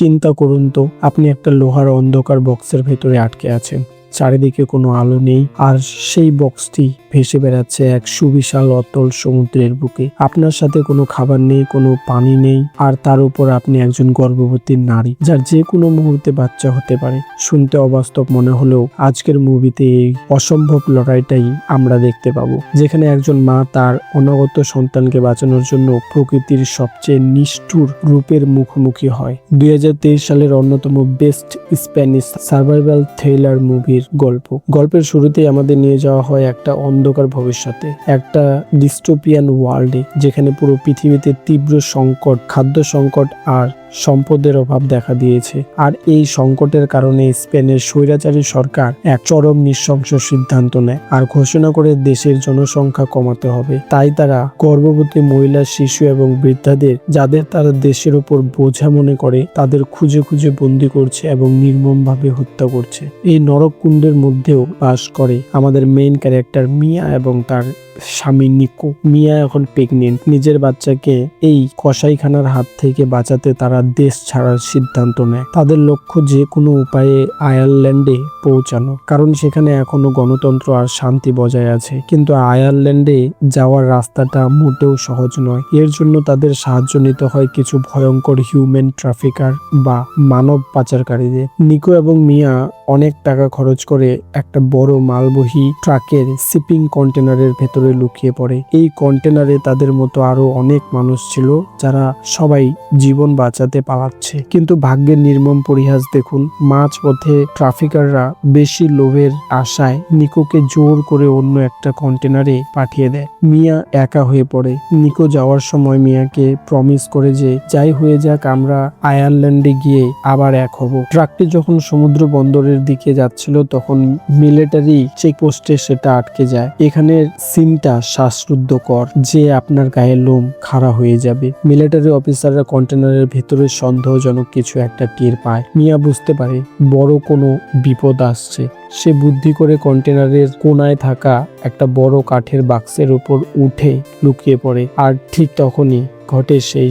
চিন্তা করুন তো, আপনি একটা লোহার অন্ধকার বক্সের ভেতরে আটকে আছেন, চারিদিকে কোনো আলো নেই, আর সেই বক্সটি ভেসে বেড়াচ্ছে এক সুবিশাল অতল সমুদ্রের বুকে। আপনার সাথে কোনো খাবার নেই, কোনো পানি নেই, আর তার উপর আপনি একজন গর্ভবতী নারী, যার যে কোনো মুহূর্তে বাচ্চা হতে পারে। শুনতে অবাস্তব মনে হলেও আজকের মুভিতে এই অসম্ভব লড়াইটাই আমরা দেখতে পাবো, যেখানে একজন মা তার অনাগত সন্তানকে বাঁচানোর জন্য প্রকৃতির সবচেয়ে নিষ্ঠুর রূপের মুখোমুখি হয়। 2023 সালের অন্যতম বেস্ট স্প্যানিশ সার্ভাইভাল থ্রিলার মুভির গল্পের শুরুতেই আমাদের নিয়ে যাওয়া হয় একটা অন্ধকার ভবিষ্যতে, একটা ডিস্টোপিয়ান ওয়ার্ল্ডে, যেখানে পুরো পৃথিবীতে তীব্র সংকট, খাদ্য সংকট আর সম্পদের অভাব দেখা দিয়েছে। আর এই সংকটের কারণে স্পেনের স্বৈরাচারী সরকার এক চরম নৃশংস সিদ্ধান্ত নেয় আর ঘোষণা করে দেশের জনসংখ্যা কমাতে হবে। তাই তারা গর্ভবতী মহিলা, শিশু এবং বৃদ্ধাদের, যাদের তারা দেশের উপর বোঝা মনে করে, তাদের খুঁজে খুঁজে বন্দি করছে এবং নির্মমভাবে হত্যা করছে। এই নরককুণ্ডের মধ্যেও বাস করে আমাদের মেইন ক্যারেক্টার মিয়া এবং তার স্বামী নিকো। মিয়া এখন প্রেগনেন্ট। নিজের বাচ্চাকে এই কসাইখানার হাত থেকে বাঁচাতে তারা দেশ ছাড়ার সিদ্ধান্ত নেয়। তাদের লক্ষ্য যে কোনো উপায়ে আয়ারল্যান্ডে পৌঁছানো, কারণ সেখানে এখনো গণতন্ত্র আর শান্তি বজায় আছে। কিন্তু আয়ারল্যান্ডে যাওয়ার রাস্তাটা মোটেও সহজ নয়। এর জন্য তাদের সাহায্য নিতে হয় কিছু ভয়ঙ্কর হিউম্যান ট্রাফিকার বা মানব পাচারকারীদের। নিকো এবং মিয়া অনেক টাকা খরচ করে একটা বড় মালবহী ট্রাকের শিপিং কন্টেনারের ভেতরে লুকিয়ে পড়ে। এই কন্টেনারে তাদের মতো আরো অনেক মানুষ ছিল, যারা সবাই জীবন বাঁচাতে পালাচ্ছে। কিন্তু ভাগ্যের নির্মম পরিহাস দেখুন, মাঝ পথে ট্রাফিকাররা বেশি লোভের আশায় নিকোকে জোর করে অন্য একটা কন্টেনারে পাঠিয়ে দেয়। মিয়া একা হয়ে পড়ে। নিকো যাওয়ার সময় মিয়াকে প্রমিস করে যে যাই হয়ে যাক আমরা আয়ারল্যান্ডে গিয়ে আবার এক হব। ট্রাকটি যখন সমুদ্র বন্দরের দিকে যাচ্ছিল তখন মিলিটারি চেকপোস্টে সেটা আটকে যায়। এখানে সিনটা শ্বাসরুদ্ধকর, যে আপনার গায়ে লোম খাড়া হয়ে যাবে। মিলিটারি অফিসাররা কন্টেনারের ভেতরে সন্দেহজনক কিছু একটা টের পায়। মিয়া বুঝতে পারে বড় কোনো বিপদ আসছে। সে বুদ্ধি করে কন্টেনারের কোনায় থাকা একটা বড় কাঠের বাক্সের উপর উঠে লুকিয়ে পড়ে। আর ঠিক তখনই ঘটে সেই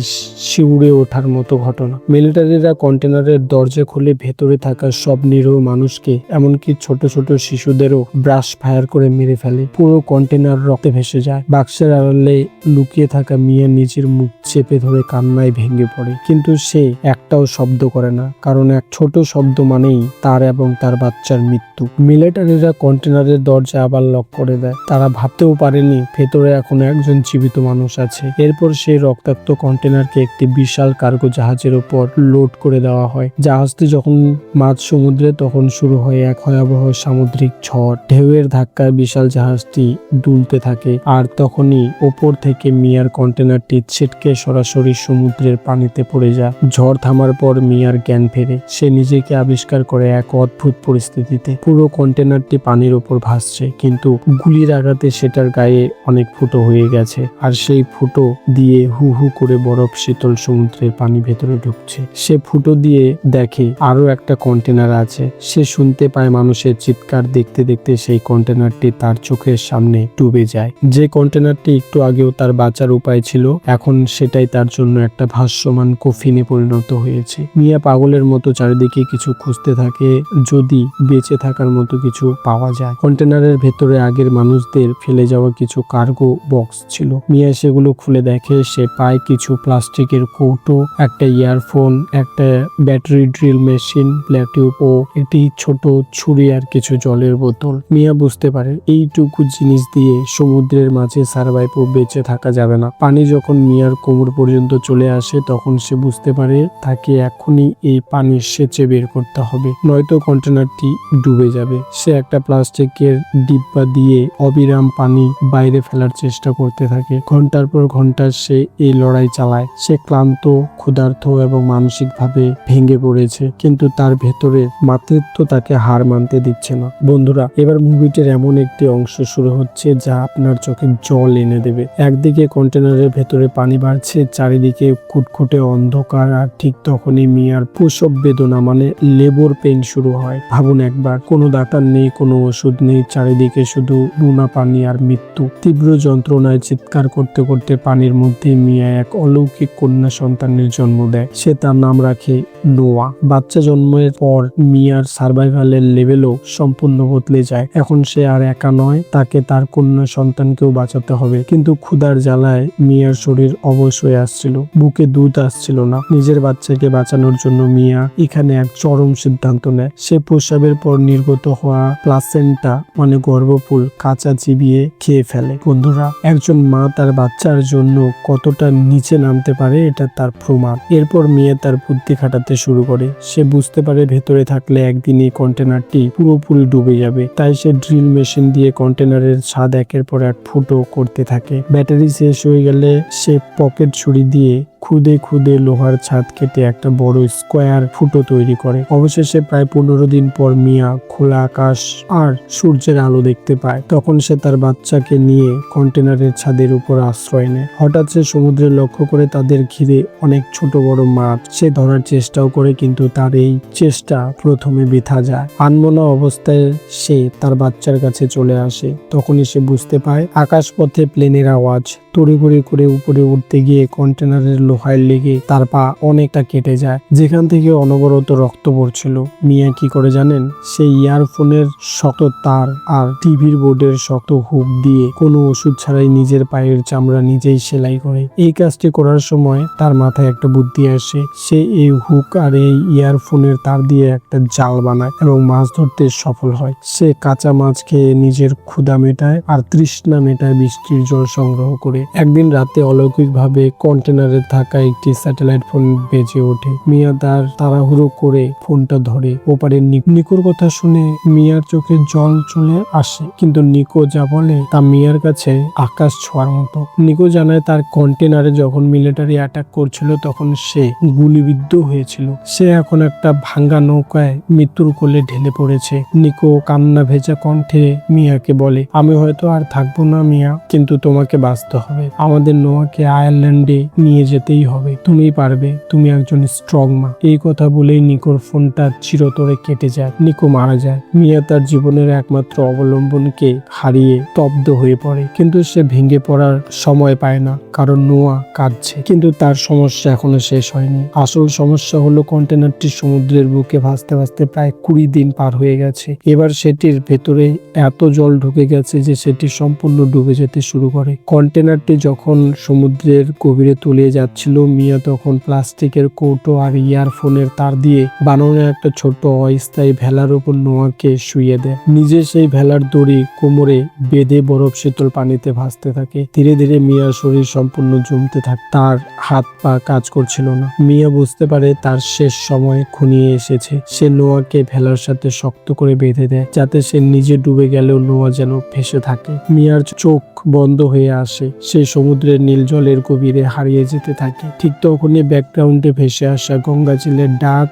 শিউরে ওঠার মতো ঘটনা। মিলিটারিরা কন্টেনারের দরজা খুলে ভেতরে থাকা সব নিরীহ মানুষকে, এমনকি ছোট ছোট শিশুদেরও ব্রাশ ফায়ার করে মেরে ফেলে। পুরো কন্টেনার রক্তে ভেসে যায়। বাক্সের আড়ালে লুকিয়ে থাকা মিয়া নিজের মুখ চেপে ধরে কান্নায় ভেঙে পড়ে। কিন্তু সে একটাও শব্দ করে না, কারণ এক ছোট শব্দ মানেই তার এবং তার বাচ্চার মৃত্যু। মিলিটারিরা কন্টেনারের দরজা আবার লক করে দেয়। তারা ভাবতেও পারেনি ভেতরে এখন একজন জীবিত মানুষ আছে। এরপর সেই রক্তাক্ত কন্টেনারকে একটি বিশাল কার্গো জাহাজের উপর লোড করে দেওয়া হয়। জাহাজটি যখন মাঝ সমুদ্রে, তখন শুরু হয় এক ভয়াবহ সামুদ্রিক ঝড়। ঢেউয়ের ধাক্কায় বিশাল জাহাজটি দুলতে থাকে, আর তখনই ওপর থেকে মিয়ার কন্টেনারটি ছিটকে সরাসরি সমুদ্রের পানিতে পড়ে যায়। ঝড় থামার পর মিয়ার জ্ঞান ফেরে। সে নিজেকে আবিষ্কার করে এক অদ্ভুত পরিস্থিতিতে। পুরো কন্টেনারটি পানির উপর ভাসছে, কিন্তু গুলির আঘাতে সেটার গায়ে অনেক ফুটো হয়ে গেছে, আর সেই ফুটো দিয়ে হু হু করে বরফ শীতল সমুদ্রের পানি ভেতরে ঢুকছে। সে ফুটো দিয়ে দেখে আরো একটা কন্টেনার আছে। সে শুনতে পায় মানুষের চিৎকার। দেখতে দেখতে সেই কন্টেনারটি তার চোখের সামনে ডুবে যায়। যে কন্টেনারটি একটু আগেও তার বাঁচার উপায় ছিল, এখন সেটাই তার জন্য একটা ভাসমান কফিনে পরিণত হয়েছে। মিয়া পাগলের মতো চারিদিকে কিছু খুঁজতে থাকে, যদি বেঁচে থাকার মতো কিছু পাওয়া যায়। কন্টেনারের ভেতরে আগের মানুষদের ফেলে যাওয়া কিছু কার্গো বক্স ছিল। মিয়া সেগুলো খুলে দেখে। সে পায় কিছু প্লাস্টিকের কৌটো, একটা ইয়ারফোন, একটা battery drill machine, black tube ও একটি ছোট ছুরি আর কিছু জলের বোতল। মিয়া বুঝতে পারে এইটুকু জিনিস দিয়ে সমুদ্রের মাঝে সার্ভাইভ ও বেঁচে থাকা যাবে না। পানি যখন মিয়ার কোমর পর্যন্ত চলে আসে তখন সে বুঝতে পারে তাকে এখনই এই পানি সেচে বের করতে হবে, নয়তো কন্টেনারটি ডুবে যাবে। সে একটা প্লাস্টিকের ডিব্বা দিয়ে অবিরাম পানি বাইরে ফেলার চেষ্টা করতে থাকে। ঘন্টার পর ঘন্টা সে এই লড়াই চালায়। সে ক্লান্ত, ক্ষুধার্ত এবং মানসিকভাবে ভেঙে পড়েছে, কিন্তু তার ভেতরের মাতৃত্ব তাকে হার মানতে দিচ্ছে না। বন্ধুরা, এবার মুভিটির এমন একটি অংশ শুরু হচ্ছে যা আপনার চোখে জল এনে দেবে। একদিকে কন্টেনারের ভেতরে পানি বাড়ছে, চারিদিকে কুটকুটে অন্ধকার, আর ঠিক তখনই মিয়ার প্রসব বেদনা মানে লেবার পেইন শুরু হয়। ভাবুন একবার, কোনো ডাক্তার নেই, কোনো ওষুধ নেই, চারিদিকে শুধু নোনা পানি আর মৃত্যু। তীব্র যন্ত্রণায় চিৎকার করতে করতে পানির মধ্যে মিয়া মিয়া এক অলৌকিক কন্যা সন্তানের জন্ম দেয়। সে তার নাম রাখে নোয়া। বাচ্চা জন্মের পর মিয়ার সার্ভাইভালের লেভেলও সম্পূর্ণ বদলে যায়। এখন সে আর একা নয়, তাকে তার কন্যা সন্তানকেও বাঁচাতে হবে। কিন্তু ক্ষুধার জ্বালায় মিয়ার শরীর অবশ হয়ে আসছিল, বুকে দুধ আসছিল না। নিজের বাচ্চাকে বাঁচানোর জন্য মিয়া এখানে এক চরম সিদ্ধান্ত নেয়। সে প্রসবের পর নির্গত হওয়া প্লাসেন্টা মানে গর্ভফুল কাঁচা চিবিয়ে খেয়ে ফেলে। বন্ধুরা, একজন মা তার বাচ্চার জন্য কতটা নিচে নামতে পারে এটা তার প্রমাণ। এরপর মিয়া তার বুদ্ধি খাটাতে শুরু করে। সে বুঝতে পারে ভেতরে থাকলে একদিন এই কন্টেনারটি পুরোপুরি ডুবে যাবে। তাই সে ড্রিল মেশিন দিয়ে কন্টেনারের ছাদ একের পর এক ফুটো করতে থাকে। ব্যাটারি শেষ হয়ে গেলে সে পকেট ছুরি দিয়ে খুদে খুদে লোহার ছাদ কেটে একটা বড় স্কোয়ার ফুটো তৈরি করে। অবশেষে প্রায় 15 দিন পর মিয়া খোলা আকাশ আর সূর্যের আলো দেখতে পায়। তখন সে তার বাচ্চাকে নিয়ে কন্টেনারের ছাদের উপর আশ্রয় নেয়। হঠাৎ সে সমুদ্রে লক্ষ্য করে তাদের ঘিরে অনেক ছোট বড় মাছ। সে ধরার চেষ্টাও করে, কিন্তু তার এই চেষ্টা প্রথমে বৃথা যায়। আনমনা অবস্থায় সে তার বাচ্চার কাছে চলে আসে। তখনই সে বুঝতে পায় আকাশপথে প্লেনের আওয়াজ। তড়িঘড়ি করে উপরে উঠতে গিয়ে কন্টেনারের লোহায় লেগে তার পা অনেকটা কেটে যায়, যেখান থেকে অনবরত রক্ত পড়ছিল। মিয়া কি করে জানেন? সেই ইয়ারফোনের শক্ত তার আর টিভির বোর্ডের শক্ত হুক দিয়ে কোনো ওষুধ ছাড়াই নিজের পায়ের চামড়া নিজেই সেলাই করে। এই কাজটি করার সময় তার মাথায় একটা বুদ্ধি আসে। সে এই হুক আর এই ইয়ারফোনের তার দিয়ে একটা জাল বানায় এবং মাছ ধরতে সফল হয়। সে কাঁচা মাছ খেয়ে নিজের ক্ষুধা মেটায় আর তৃষ্ণা মেটায় বৃষ্টির জল সংগ্রহ করে। একদিন রাতে অলৌকিকভাবে কন্টেনারে থাকা একটি স্যাটেলাইট ফোন বেজে ওঠে। মিয়া তার তাড়াহুড়ো করে ফোনটা ধরে। ওপারে নিকোর কথা শুনে মিয়ার চোখে জল চলে আসে, কিন্তু নিকো যা বলে তা মিয়ার কাছে আকাশ ছোঁয়ার মতো। নিকো জানায় তার কন্টেনারে যখন মিলিটারি অ্যাটাক করছিল তখন সে গুলিবিদ্ধ হয়েছিল। সে এখন একটা ভাঙ্গা নৌকায় মৃত্যুর কোলে ঢেলে পড়েছে। নিকো কান্না ভেজা কণ্ঠে মিয়াকে বলে, আমি হয়তো আর থাকবো না মিয়া, কিন্তু তোমাকে বাঁচতে হবে। আমাদের নোয়াকে আয়ারল্যান্ডে নিয়ে যেতেই হবে। তুমি পারবে, তুমি একজন স্ট্রং মা। এই কথা বলেই নিকোর ফোনটা চিরতরে কেটে যায়। নিকো মারা যায়। মিয়া তার জীবনের একমাত্র অবলম্বনকে হারিয়ে স্তব্ধ হয়ে পড়ে। কিন্তু সে ভেঙে পড়ার সময় পায় না, কারণ নোয়া কাঁদছে। কিন্তু তার সমস্যা এখনো শেষ হয়নি। আসল সমস্যা হলো কন্টেনারটি সমুদ্রের বুকে ভাসতে ভাসতে প্রায় 20 দিন পার হয়ে গেছে। এবার সেটির ভেতরে এত জল ঢুকে গেছে যে সেটি সম্পূর্ণ ডুবে যেতে শুরু করে। কন্টেনারটি যখন সমুদ্রের গভীরে তলিয়ে যাচ্ছিল, মিয়া তখন প্লাস্টিকের কৌটো আর ইয়ারফোনের তার দিয়ে বানানো একটা ছোট্ট অস্থায়ী ভেলার উপর নোয়াকে শুইয়ে দেয়। নিজে সেই ভেলার দড়ি কোমরে বেঁধে বরফ শীতল পানিতে ভাসতে থাকে। ধীরে ধীরে মিয়ার শরীর সম্পূর্ণ জমতে থাকে। তার হাত পা কাজ করছিল না। মিয়া বুঝতে পারে তার শেষ সময় ঘনিয়ে এসেছে। সে নোয়াকে ভেলার সাথে শক্ত করে বেঁধে দেয়, যাতে সে নিজে ডুবে গেলেও নোয়া যেন ভেসে থাকে। মিয়ার চোখ বন্ধ হয়ে আসে। সে সমুদ্রের নীল জলের গভীরে হারিয়ে যেতে থাকে। ঠিক তখনই ব্যাকগ্রাউন্ডে ভেসে আসা গঙ্গা চিলের ডাক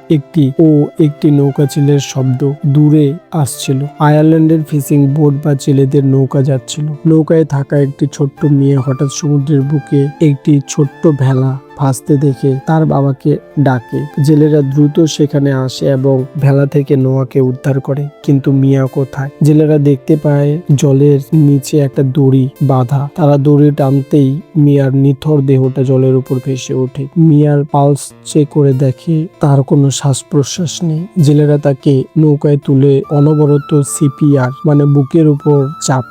একটি নৌকা চিলের শব্দ দূরে আসছিল। আয়ারল্যান্ডের ফিশিং বোট বা ছেলেদের নৌকা যাচ্ছিল। নৌকায় থাকা একটি ছোট্ট মেয়ে হঠাৎ সমুদ্রের বুকে একটি ছোট্ট ভেলা ভাসতে দেখে তার বাবাকে ডাকে। জেলেরা দ্রুত সেখানে আসে এবং ভেলা থেকে নোয়াকে উদ্ধার করে। কিন্তু মিয়া কোথায়? জেলেরা দেখতে পায় জলের নিচে একটা দড়ি বাঁধা। তারা দড়ি টানতেই মিয়ার নিথর দেহটা জলের উপর ভেসে ওঠে। মিয়ার পালস চেক করে দেখে তার কোনো শ্বাস প্রশ্বাস নেই। জেলেরা তাকে নৌকায় তুলে অনবরত সিপিআর মানে বুকের উপর চাপ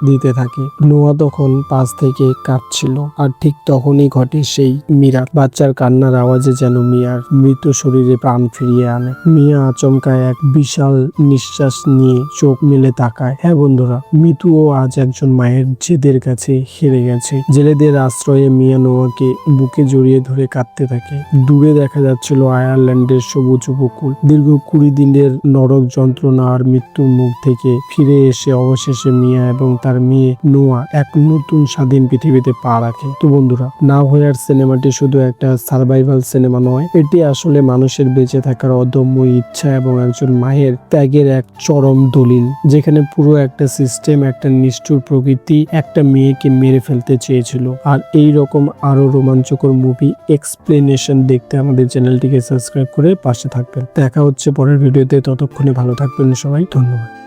দিতে থাকে। নোয়া তখন পাশ থেকে কাঁপছিল। আর ঠিক তখনই ঘটে সেই মিরাক। বাচ্চার কান্নার আওয়াজে যেন মিয়ার মৃত শরীরে প্রাণ ফিরিয়ে আনে। মিয়া আচমকায় এক বিশাল নিঃশ্বাস নিয়ে চোখ মেলে তাকায়। হ্যাঁ বন্ধুরা, মিতুও আজ একজন মায়ের জেদের কাছে হেরে গেছে। জেলেদের আশ্রয়ে মিয়া নোয়াকে বুকে জড়িয়ে ধরে কাঁদতে থাকে। দূরে দেখা যাচ্ছিল আয়ারল্যান্ডের সবুজ উপকূল। দীর্ঘ 20 দিনের নরক যন্ত্রণা আর মৃত্যুর মুখ থেকে ফিরে এসে অবশেষে মিয়া এবং তার মেয়ে নোয়া এক নতুন স্বাধীন পৃথিবীতে পা রাখে। তো বন্ধুরা, নাও হোয়ার সিনেমাটি শুধু একটা সার্ভাইভাল সিনেমা নয়, এটি আসলে মানুষের বেঁচে থাকার অদম্য ইচ্ছা এবং একজন মায়ের ত্যাগের এক চরম দলিল, যেখানে পুরো একটা সিস্টেম, একটা নিষ্ঠুর প্রকৃতি একটা মেয়েকে মেরে ফেলতে চেয়েছিল। আর এই রকম আরো রোমাঞ্চকর মুভি এক্সপ্লেনেশন দেখতে আমাদের চ্যানেলটিকে সাবস্ক্রাইব করে পাশে থাকবেন। দেখা হচ্ছে পরের ভিডিওতে। ততক্ষণে ভালো থাকবেন সবাই। ধন্যবাদ।